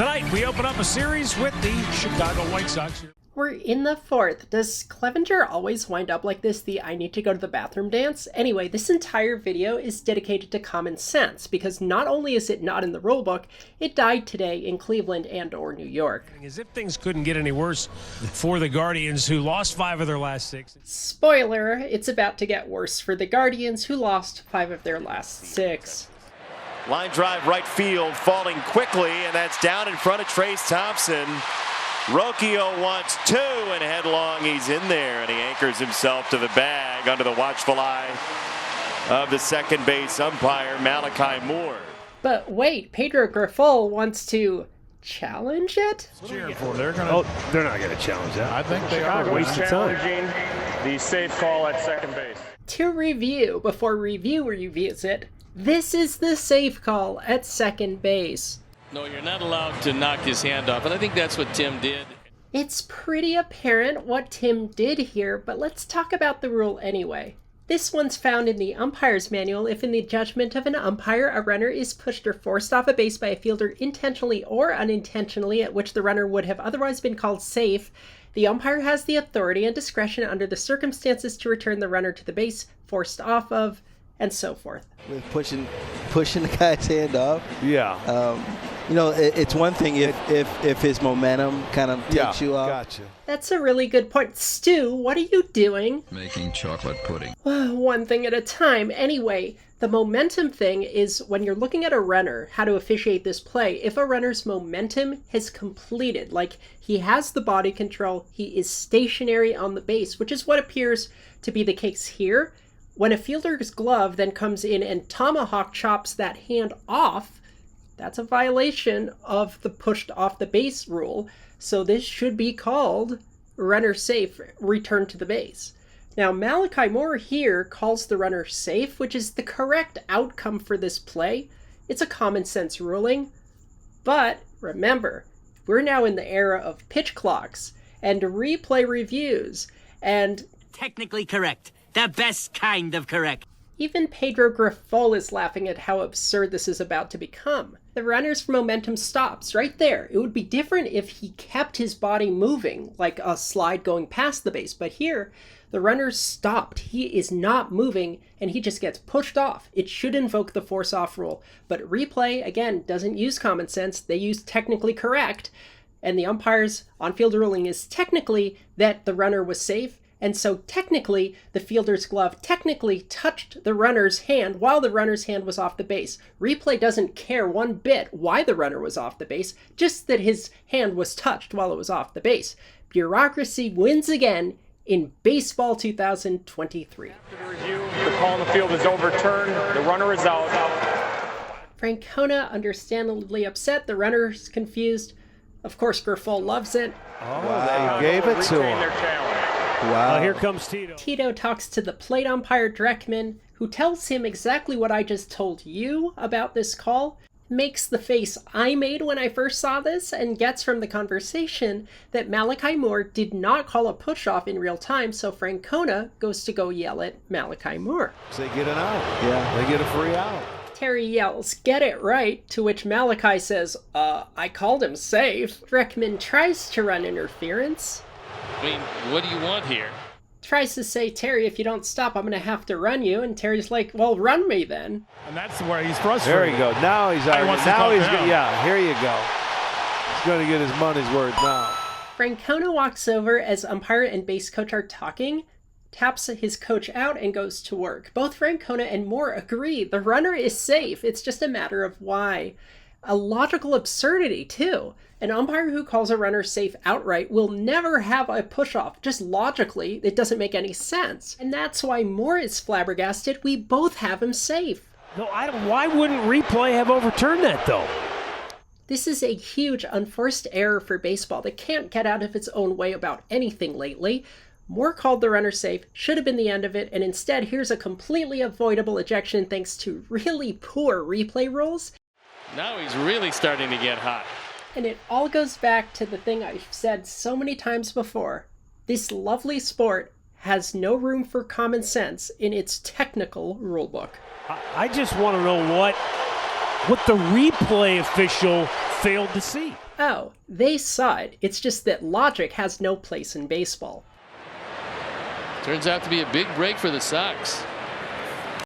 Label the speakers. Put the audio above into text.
Speaker 1: Tonight, we open up a series with the Chicago White Sox.
Speaker 2: We're in the fourth. Does Clevenger always wind up like this, the I need to go to the bathroom dance? Anyway, this entire video is dedicated to common sense, because not only is it not in the rulebook, it died today in Cleveland and or New York.
Speaker 1: As if things couldn't get any worse for the Guardians, who lost 5 of their last 6.
Speaker 2: Spoiler, it's about to get worse for the Guardians, who lost 5 of their last 6.
Speaker 3: Line drive right field, falling quickly, and that's down in front of Trace Thompson. Rocchio wants 2, and headlong he's in there, and he anchors himself to the bag under the watchful eye of the second base umpire, Malachi Moore.
Speaker 2: But wait, Pedro Grifol wants to challenge it?
Speaker 4: They're not going to challenge that.
Speaker 5: I think they are
Speaker 4: wasting
Speaker 5: challenging the safe call at second base.
Speaker 2: To review, before review reviews it, this is the safe call at second base.
Speaker 6: No, you're not allowed to knock his hand off, and I think that's what Tim did.
Speaker 2: It's pretty apparent what Tim did here, but let's talk about the rule anyway. This one's found in the umpire's manual if in the judgment of an umpire a runner is pushed or forced off a base by a fielder intentionally or unintentionally, at which the runner would have otherwise been called safe. The umpire has the authority and discretion under the circumstances to return the runner to the base forced off of, and so forth.
Speaker 7: With pushing the guy's hand off.
Speaker 4: Yeah.
Speaker 7: It's one thing if his momentum kind of takes you off.
Speaker 4: Gotcha.
Speaker 2: That's a really good point. Stu, what are you doing?
Speaker 8: Making chocolate pudding.
Speaker 2: One thing at a time. Anyway, the momentum thing is when you're looking at a runner, how to officiate this play. If a runner's momentum has completed, like he has the body control, he is stationary on the base, which is what appears to be the case here. When a fielder's glove then comes in and tomahawk chops that hand off, that's a violation of the pushed off the base rule. So this should be called runner safe, return to the base. Now Malachi Moore here calls the runner safe, which is the correct outcome for this play. It's a common sense ruling. But remember, we're now in the era of pitch clocks and replay reviews and
Speaker 9: technically correct. The best kind of correct.
Speaker 2: Even Pedro Grifol is laughing at how absurd this is about to become. The runner's momentum stops right there. It would be different if he kept his body moving, like a slide going past the base. But here, the runner's stopped. He is not moving, and he just gets pushed off. It should invoke the force-off rule. But replay, again, doesn't use common sense. They use technically correct. And the umpire's on-field ruling is technically that the runner was safe. And so technically, the fielder's glove technically touched the runner's hand while the runner's hand was off the base. Replay doesn't care one bit why the runner was off the base, just that his hand was touched while it was off the base. Bureaucracy wins again in Baseball 2023.
Speaker 5: After the review, the call on the field is overturned. The runner is out.
Speaker 2: Francona, understandably upset. The runner's confused. Of course, Grifol loves it.
Speaker 4: Wow, they gave it to him.
Speaker 7: Wow.
Speaker 4: Here comes Tito.
Speaker 2: Tito talks to the plate umpire, Dreckman, who tells him exactly what I just told you about this call, makes the face I made when I first saw this, and gets from the conversation that Malachi Moore did not call a push-off in real time, so Francona goes to go yell at Malachi Moore.
Speaker 4: They get an out.
Speaker 7: Yeah.
Speaker 4: They get a free out.
Speaker 2: Terry yells, "Get it right," to which Malachi says, I called him safe. Dreckman tries to run interference.
Speaker 6: I mean, what do you want here?
Speaker 2: Tries to say, "Terry, if you don't stop, I'm going to have to run you." And Terry's like, "Well, run me then."
Speaker 5: And that's where he's frustrated.
Speaker 4: There you go. Now he's arguing. Now he's good. Yeah, here you go. He's going to get his money's worth now.
Speaker 2: Francona walks over as umpire and base coach are talking, taps his coach out, and goes to work. Both Francona and Moore agree the runner is safe. It's just a matter of why. A logical absurdity, too. An umpire who calls a runner safe outright will never have a push-off. Just logically, it doesn't make any sense. And that's why Moore is flabbergasted. We both have him safe.
Speaker 1: No, why wouldn't replay have overturned that, though?
Speaker 2: This is a huge unforced error for baseball that can't get out of its own way about anything lately. Moore called the runner safe, should have been the end of it, and instead here's a completely avoidable ejection thanks to really poor replay rules.
Speaker 6: Now he's really starting to get hot.
Speaker 2: And it all goes back to the thing I've said so many times before. This lovely sport has no room for common sense in its technical rulebook.
Speaker 1: I just want to know what the replay official failed to see.
Speaker 2: Oh, they saw it. It's just that logic has no place in baseball.
Speaker 6: Turns out to be a big break for the Sox.